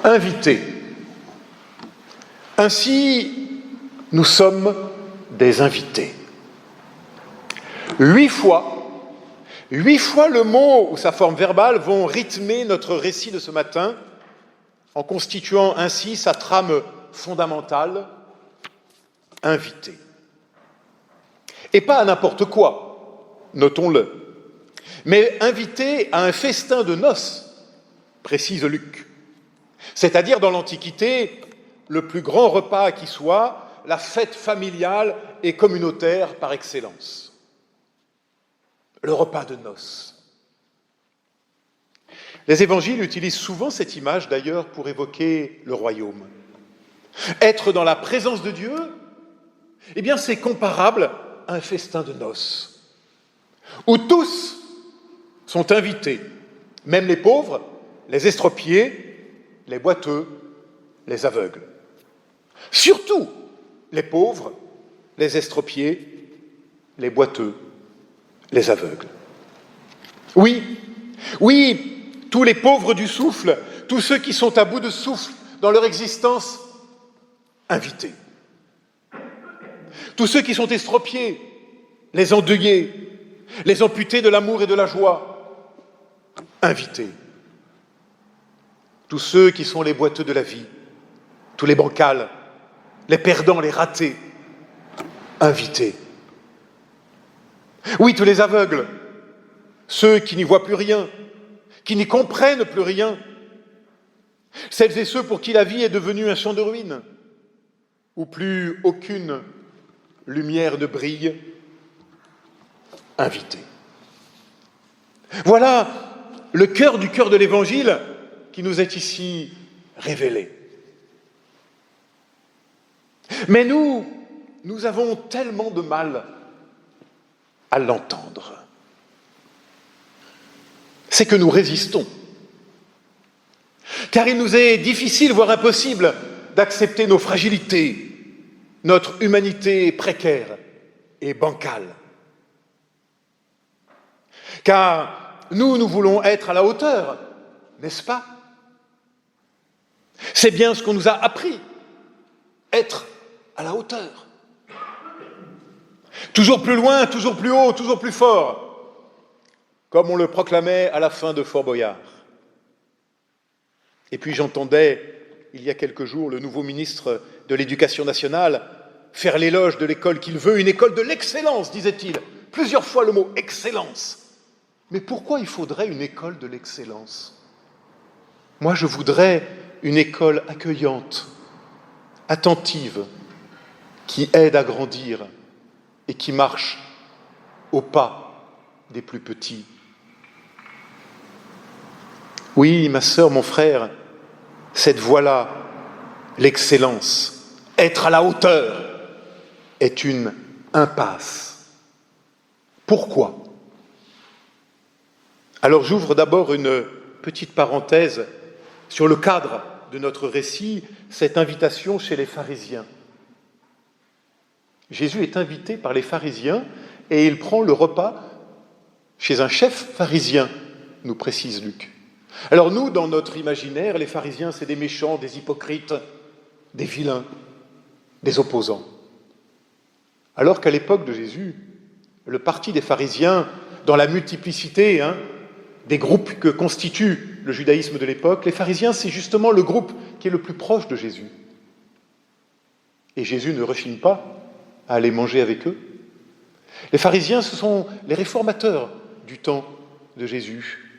Invités. Ainsi, nous sommes des invités. 8 fois le mot ou sa forme verbale vont rythmer notre récit de ce matin, en constituant ainsi sa trame fondamentale, invité. Et pas à n'importe quoi, notons-le, mais invité à un festin de noces, précise Luc. C'est-à-dire dans l'Antiquité, le plus grand repas qui soit, la fête familiale et communautaire par excellence. Le repas de noces. Les évangiles utilisent souvent cette image d'ailleurs pour évoquer le royaume. Être dans la présence de Dieu, eh bien c'est comparable à un festin de noces, où tous sont invités, même les pauvres, les estropiés, les boiteux, les aveugles. Surtout les pauvres, les estropiés, les boiteux, les aveugles. Oui, tous les pauvres du souffle, tous ceux qui sont à bout de souffle dans leur existence, invités. Tous ceux qui sont estropiés, les endeuillés, les amputés de l'amour et de la joie, invités. Tous ceux qui sont les boiteux de la vie, tous les bancals, les perdants, les ratés, invités. Oui, tous les aveugles, ceux qui n'y voient plus rien, qui n'y comprennent plus rien, celles et ceux pour qui la vie est devenue un champ de ruines, où plus aucune lumière ne brille, invités. Voilà le cœur du cœur de l'Évangile qui nous est ici révélé. Mais nous avons tellement de mal à l'entendre. C'est que nous résistons. Car il nous est difficile, voire impossible, d'accepter nos fragilités, notre humanité précaire et bancale. Car nous voulons être à la hauteur, n'est-ce pas? C'est bien ce qu'on nous a appris, être à la hauteur. Toujours plus loin, toujours plus haut, toujours plus fort, comme on le proclamait à la fin de Fort Boyard. Et puis j'entendais, il y a quelques jours, le nouveau ministre de l'Éducation nationale faire l'éloge de l'école qu'il veut, une école de l'excellence, disait-il. Plusieurs fois le mot « excellence ». Mais pourquoi il faudrait une école de l'excellence? Moi, je voudrais une école accueillante, attentive, qui aide à grandir et qui marche au pas des plus petits. Oui, ma sœur, mon frère, cette voie-là, l'excellence, être à la hauteur, est une impasse. Pourquoi? Alors j'ouvre d'abord une petite parenthèse sur le cadre de notre récit, cette invitation chez les pharisiens. Jésus est invité par les pharisiens et il prend le repas chez un chef pharisien, nous précise Luc. Alors nous, dans notre imaginaire, les pharisiens, c'est des méchants, des hypocrites, des vilains, des opposants. Alors qu'à l'époque de Jésus, le parti des pharisiens, dans la multiplicité des groupes que constitue le judaïsme de l'époque, les pharisiens, c'est justement le groupe qui est le plus proche de Jésus. Et Jésus ne rechigne pas à aller manger avec eux. Les pharisiens, ce sont les réformateurs du temps de Jésus.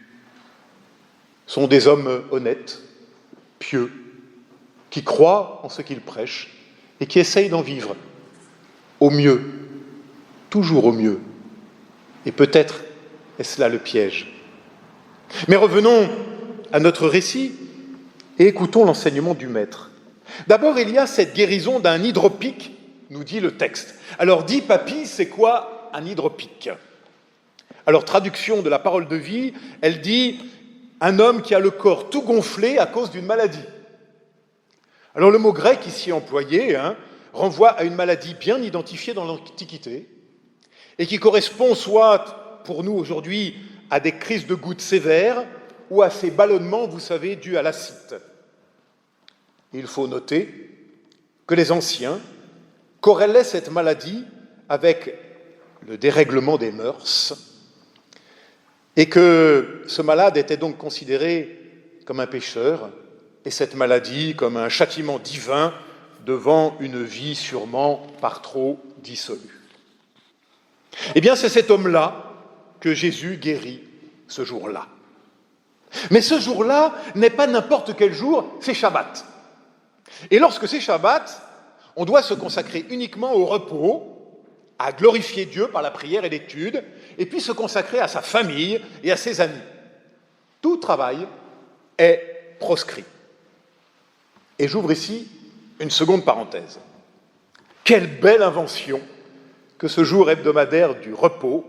Ce sont des hommes honnêtes, pieux, qui croient en ce qu'ils prêchent et qui essayent d'en vivre au mieux, toujours au mieux. Et peut-être est-ce là le piège. Mais revenons à notre récit et écoutons l'enseignement du Maître. D'abord, il y a cette guérison d'un hydropique, nous dit le texte. Alors, dit papy, c'est quoi un hydropique? Alors, traduction de la parole de vie, elle dit « un homme qui a le corps tout gonflé à cause d'une maladie ». Alors, le mot grec ici employé renvoie à une maladie bien identifiée dans l'Antiquité et qui correspond soit, pour nous aujourd'hui, à des crises de gouttes sévères ou à ces ballonnements, vous savez, dus à l'acide. il faut noter que les anciens corrélaient cette maladie avec le dérèglement des mœurs et que ce malade était donc considéré comme un pécheur et cette maladie comme un châtiment divin devant une vie sûrement par trop dissolue. Eh bien, c'est cet homme-là que Jésus guérit ce jour-là. Mais ce jour-là n'est pas n'importe quel jour, c'est Shabbat. Et lorsque c'est Shabbat, on doit se consacrer uniquement au repos, à glorifier Dieu par la prière et l'étude, et puis se consacrer à sa famille et à ses amis. Tout travail est proscrit. Et j'ouvre ici une seconde parenthèse. Quelle belle invention que ce jour hebdomadaire du repos,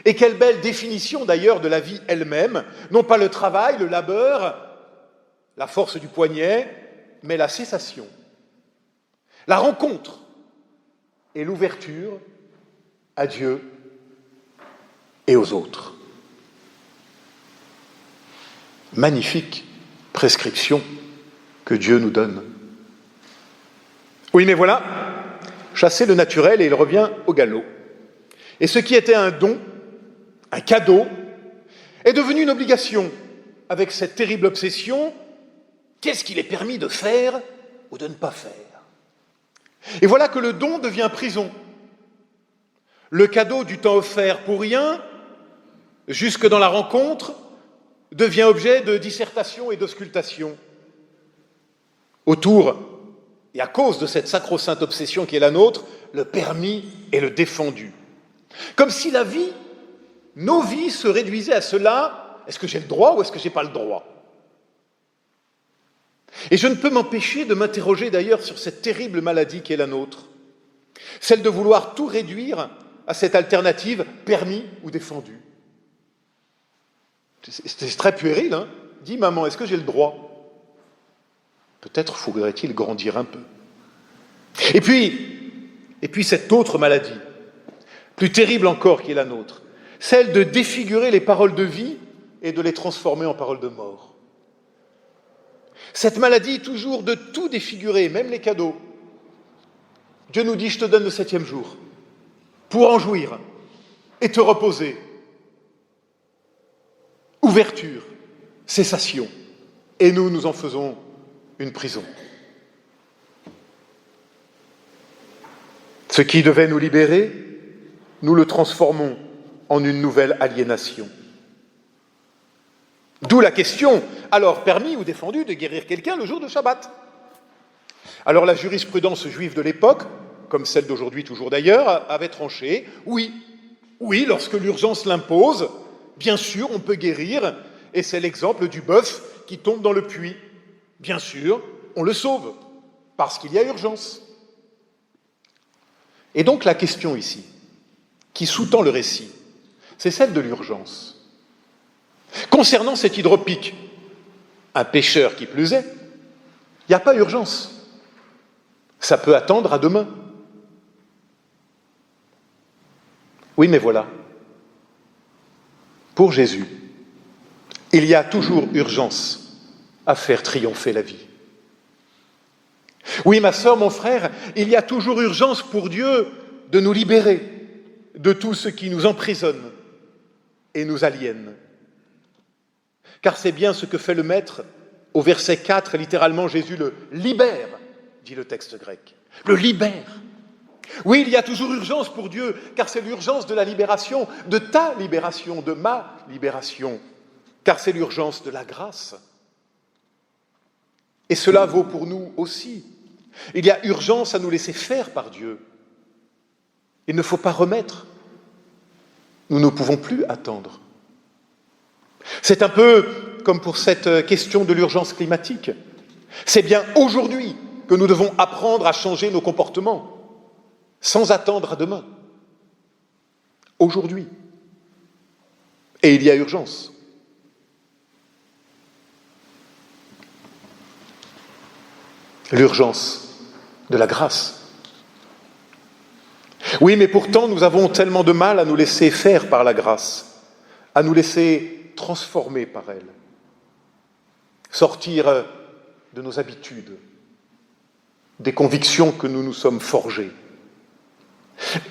et quelle belle définition d'ailleurs de la vie elle-même, non pas le travail, le labeur, la force du poignet, mais la cessation, la rencontre et l'ouverture à Dieu et aux autres. Magnifique prescription que Dieu nous donne. Oui, mais voilà, chasser le naturel et il revient au galop. Et ce qui était un don, un cadeau, est devenu une obligation. Avec cette terrible obsession, qu'est-ce qu'il est permis de faire ou de ne pas faire? Et voilà que le don devient prison. Le cadeau du temps offert pour rien, jusque dans la rencontre, devient objet de dissertation et d'auscultation. Autour, et à cause de cette sacro-sainte obsession qui est la nôtre, le permis et le défendu. Comme si la vie, nos vies se réduisaient à cela, est-ce que j'ai le droit ou est-ce que j'ai pas le droit? Et je ne peux m'empêcher de m'interroger d'ailleurs sur cette terrible maladie qui est la nôtre, celle de vouloir tout réduire à cette alternative permis ou défendu. C'est très puéril, hein? Dis maman, est-ce que j'ai le droit? Peut-être faudrait-il grandir un peu. Et puis cette autre maladie, plus terrible encore qui est la nôtre, celle de défigurer les paroles de vie et de les transformer en paroles de mort. Cette maladie toujours de tout défigurer, même les cadeaux. Dieu nous dit, je te donne le 7e jour pour en jouir et te reposer. Ouverture, cessation. Et nous en faisons une prison. Ce qui devait nous libérer, nous le transformons en une nouvelle aliénation. D'où la question, alors permis ou défendu de guérir quelqu'un le jour de Shabbat? Alors la jurisprudence juive de l'époque, comme celle d'aujourd'hui toujours d'ailleurs, avait tranché, oui, lorsque l'urgence l'impose, bien sûr on peut guérir, et c'est l'exemple du bœuf qui tombe dans le puits. Bien sûr, on le sauve, parce qu'il y a urgence. Et donc la question ici, qui sous-tend le récit, c'est celle de l'urgence. Concernant cet hydropique, un pêcheur qui plus est, il n'y a pas urgence. Ça peut attendre à demain. Oui, mais voilà. Pour Jésus, il y a toujours urgence à faire triompher la vie. Oui, ma sœur, mon frère, il y a toujours urgence pour Dieu de nous libérer de tout ce qui nous emprisonne et nous aliène. Car c'est bien ce que fait le Maître au verset 4, littéralement Jésus le libère, dit le texte grec. Le libère. Oui, il y a toujours urgence pour Dieu, car c'est l'urgence de la libération, de ta libération, de ma libération, car c'est l'urgence de la grâce. Et cela vaut pour nous aussi. Il y a urgence à nous laisser faire par Dieu. Il ne faut pas remettre. Nous ne pouvons plus attendre. C'est un peu comme pour cette question de l'urgence climatique. C'est bien aujourd'hui que nous devons apprendre à changer nos comportements, sans attendre à demain. Aujourd'hui. Et il y a urgence. L'urgence de la grâce. Oui, mais pourtant, nous avons tellement de mal à nous laisser faire par la grâce, à nous laisser transformer par elle, sortir de nos habitudes, des convictions que nous nous sommes forgées.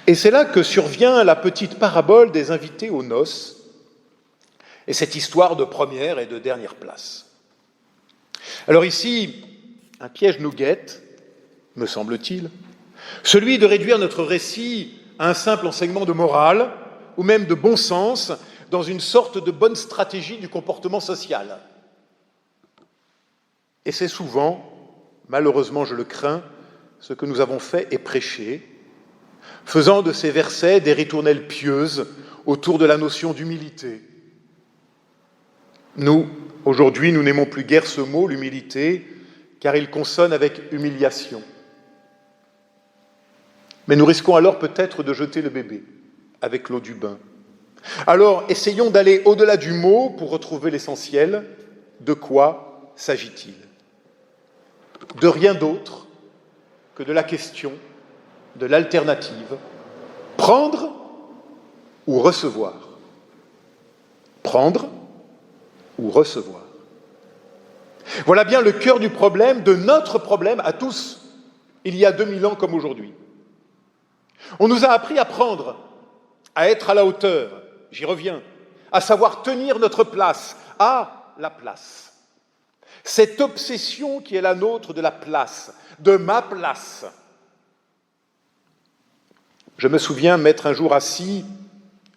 Et c'est là que survient la petite parabole des invités aux noces et cette histoire de première et de dernière place. Alors ici, un piège nous guette, me semble-t-il, celui de réduire notre récit à un simple enseignement de morale ou même de bon sens dans une sorte de bonne stratégie du comportement social. Et c'est souvent, malheureusement je le crains, ce que nous avons fait et prêché, faisant de ces versets des ritournelles pieuses autour de la notion d'humilité. Nous, aujourd'hui, nous n'aimons plus guère ce mot, l'humilité, car il consonne avec humiliation. Mais nous risquons alors peut-être de jeter le bébé avec l'eau du bain. Alors, essayons d'aller au-delà du mot pour retrouver l'essentiel. De quoi s'agit-il ? De rien d'autre que de la question, de l'alternative, prendre ou recevoir. Prendre ou recevoir. Voilà bien le cœur du problème, de notre problème à tous, il y a 2000 ans comme aujourd'hui. On nous a appris à prendre, à être à la hauteur, j'y reviens, à savoir tenir notre place, à la place. Cette obsession qui est la nôtre de la place, de ma place. Je me souviens m'être un jour assis,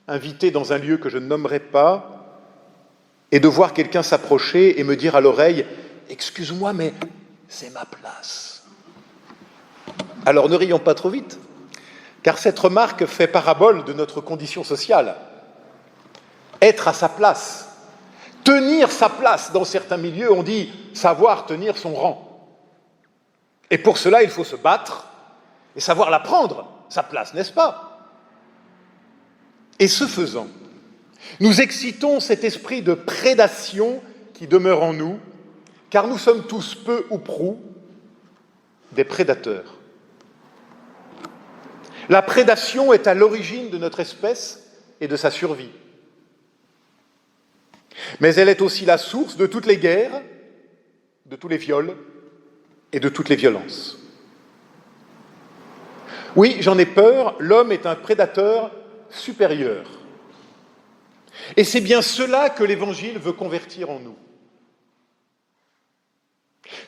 invité dans un lieu que je ne nommerai pas, et de voir quelqu'un s'approcher et me dire à l'oreille « Excuse-moi, mais c'est ma place. » Alors ne rions pas trop vite, car cette remarque fait parabole de notre condition sociale. Être à sa place, tenir sa place dans certains milieux, on dit savoir tenir son rang. Et pour cela, il faut se battre et savoir la prendre, sa place, n'est-ce pas ? Et ce faisant, nous excitons cet esprit de prédation qui demeure en nous, car nous sommes tous peu ou prou des prédateurs. La prédation est à l'origine de notre espèce et de sa survie. Mais elle est aussi la source de toutes les guerres, de tous les viols et de toutes les violences. Oui, j'en ai peur, l'homme est un prédateur supérieur. Et c'est bien cela que l'Évangile veut convertir en nous.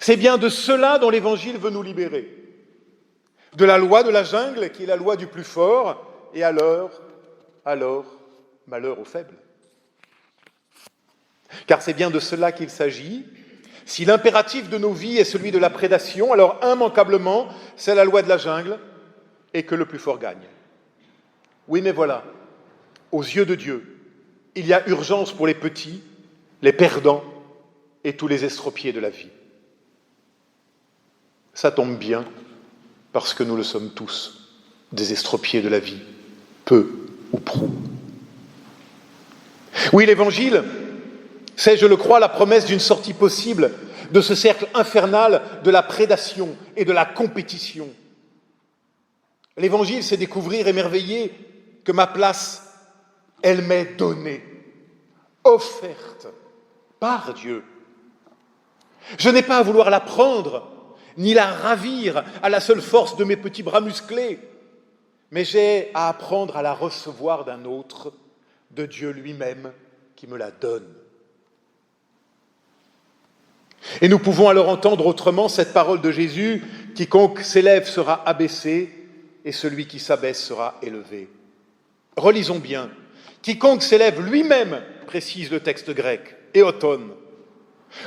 C'est bien de cela dont l'Évangile veut nous libérer. De la loi de la jungle, qui est la loi du plus fort, et alors, malheur aux faibles. Car c'est bien de cela qu'il s'agit. Si l'impératif de nos vies est celui de la prédation, alors immanquablement, c'est la loi de la jungle, et que le plus fort gagne. Oui, mais voilà, aux yeux de Dieu, il y a urgence pour les petits, les perdants et tous les estropiés de la vie. Ça tombe bien, parce que nous le sommes tous, des estropiés de la vie, peu ou prou. Oui, l'Évangile, c'est, je le crois, la promesse d'une sortie possible de ce cercle infernal de la prédation et de la compétition. L'Évangile, c'est découvrir, émerveiller que ma place, elle m'est donnée, offerte par Dieu. Je n'ai pas à vouloir la prendre, ni la ravir à la seule force de mes petits bras musclés, mais j'ai à apprendre à la recevoir d'un autre, de Dieu lui-même, qui me la donne. Et nous pouvons alors entendre autrement cette parole de Jésus, « Quiconque s'élève sera abaissé, et celui qui s'abaisse sera élevé. » Relisons bien. « Quiconque s'élève lui-même », précise le texte grec, « éoton ».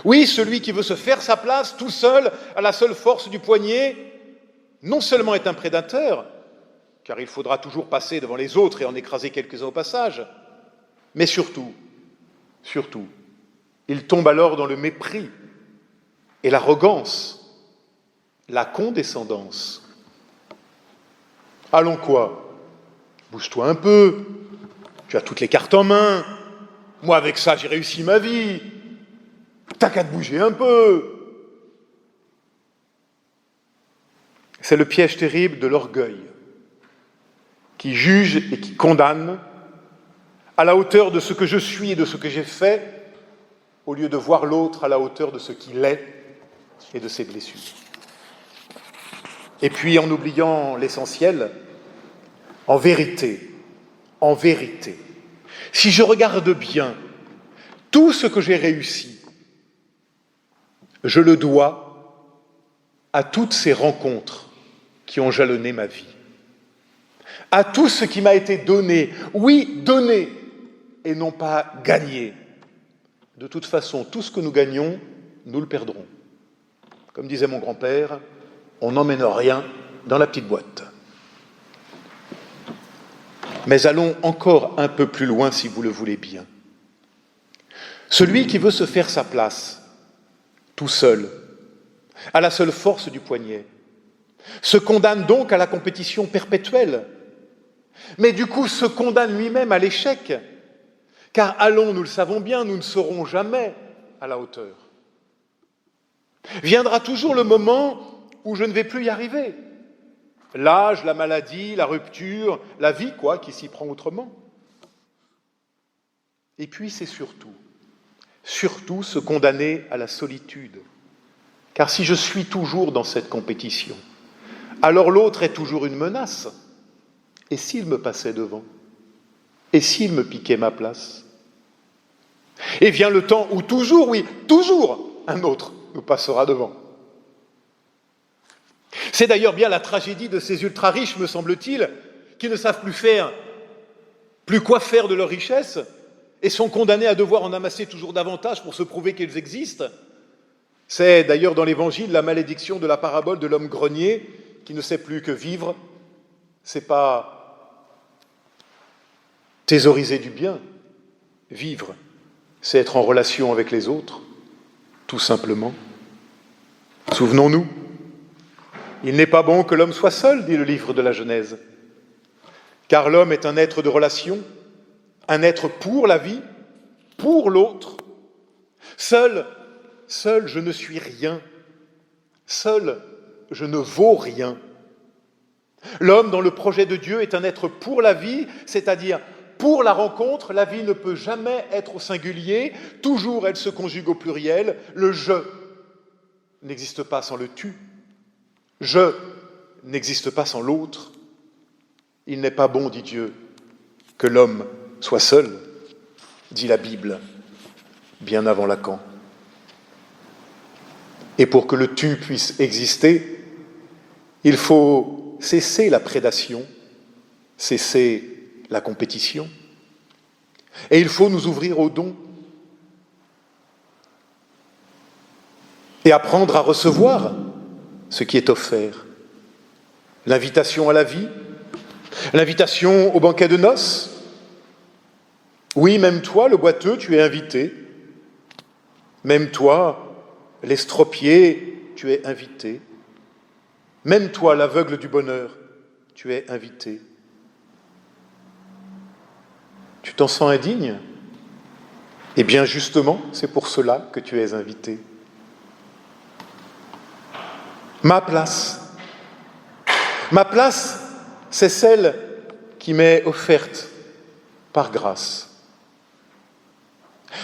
Oui, celui qui veut se faire sa place tout seul, à la seule force du poignet, non seulement est un prédateur, car il faudra toujours passer devant les autres et en écraser quelques-uns au passage, mais surtout, il tombe alors dans le mépris et l'arrogance, la condescendance. Allons quoi ? Bouge-toi un peu, tu as toutes les cartes en main, moi avec ça j'ai réussi ma vie, t'as qu'à te bouger un peu. C'est le piège terrible de l'orgueil qui juge et qui condamne à la hauteur de ce que je suis et de ce que j'ai fait, au lieu de voir l'autre à la hauteur de ce qu'il est et de ses blessures. Et puis en oubliant l'essentiel, en vérité, si je regarde bien tout ce que j'ai réussi, je le dois à toutes ces rencontres qui ont jalonné ma vie, à tout ce qui m'a été donné, oui, donné, et non pas gagné. De toute façon, tout ce que nous gagnons, nous le perdrons. Comme disait mon grand-père, on n'emmène rien dans la petite boîte. Mais allons encore un peu plus loin, si vous le voulez bien. Celui qui veut se faire sa place, tout seul, à la seule force du poignet, se condamne donc à la compétition perpétuelle, mais du coup se condamne lui-même à l'échec, car allons, nous le savons bien, nous ne serons jamais à la hauteur. Viendra toujours le moment où je ne vais plus y arriver. L'âge, la maladie, la rupture, la vie, qui s'y prend autrement. Et puis c'est surtout se condamner à la solitude. Car si je suis toujours dans cette compétition, alors l'autre est toujours une menace. Et s'il me passait devant? Et s'il me piquait ma place? Et vient le temps où toujours un autre nous passera devant. C'est d'ailleurs bien la tragédie de ces ultra-riches, me semble-t-il, qui ne savent plus quoi faire de leur richesse et sont condamnés à devoir en amasser toujours davantage pour se prouver qu'ils existent. C'est d'ailleurs dans l'Évangile la malédiction de la parabole de l'homme grenier qui ne sait plus que vivre. C'est pas thésauriser du bien. Vivre, c'est être en relation avec les autres, tout simplement. Souvenons-nous, il n'est pas bon que l'homme soit seul, dit le livre de la Genèse, car l'homme est un être de relation, un être pour la vie, pour l'autre. Seul, je ne suis rien. Seul, je ne vaux rien. L'homme, dans le projet de Dieu, est un être pour la vie, c'est-à-dire pour la rencontre. La vie ne peut jamais être au singulier, toujours elle se conjugue au pluriel. Le « je » n'existe pas sans le « tu ». Je n'existe pas sans l'autre. Il n'est pas bon, dit Dieu, que l'homme soit seul, dit la Bible, bien avant Lacan. Et pour que le tu puisse exister, il faut cesser la prédation, cesser la compétition, et il faut nous ouvrir au don et apprendre à recevoir ce qui est offert. L'invitation à la vie, l'invitation au banquet de noces. Oui, même toi, le boiteux, tu es invité. Même toi, l'estropié, tu es invité. Même toi, l'aveugle du bonheur, tu es invité. Tu t'en sens indigne? Eh bien, justement, c'est pour cela que tu es invité. Ma place, c'est celle qui m'est offerte par grâce.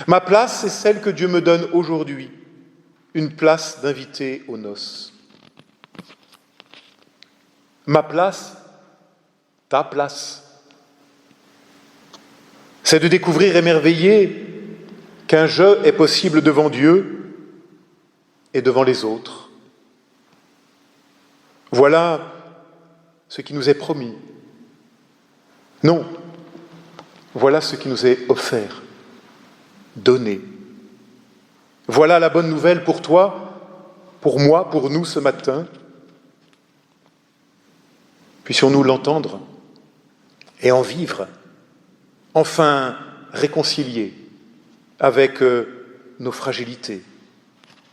Ma place, c'est celle que Dieu me donne aujourd'hui, une place d'invité aux noces. Ma place, ta place, c'est de découvrir émerveillé qu'un je est possible devant Dieu et devant les autres. Voilà ce qui nous est promis. Non, voilà ce qui nous est offert, donné. Voilà la bonne nouvelle pour toi, pour moi, pour nous ce matin. Puissions-nous l'entendre et en vivre, enfin réconciliés avec nos fragilités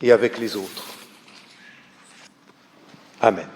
et avec les autres. Amen.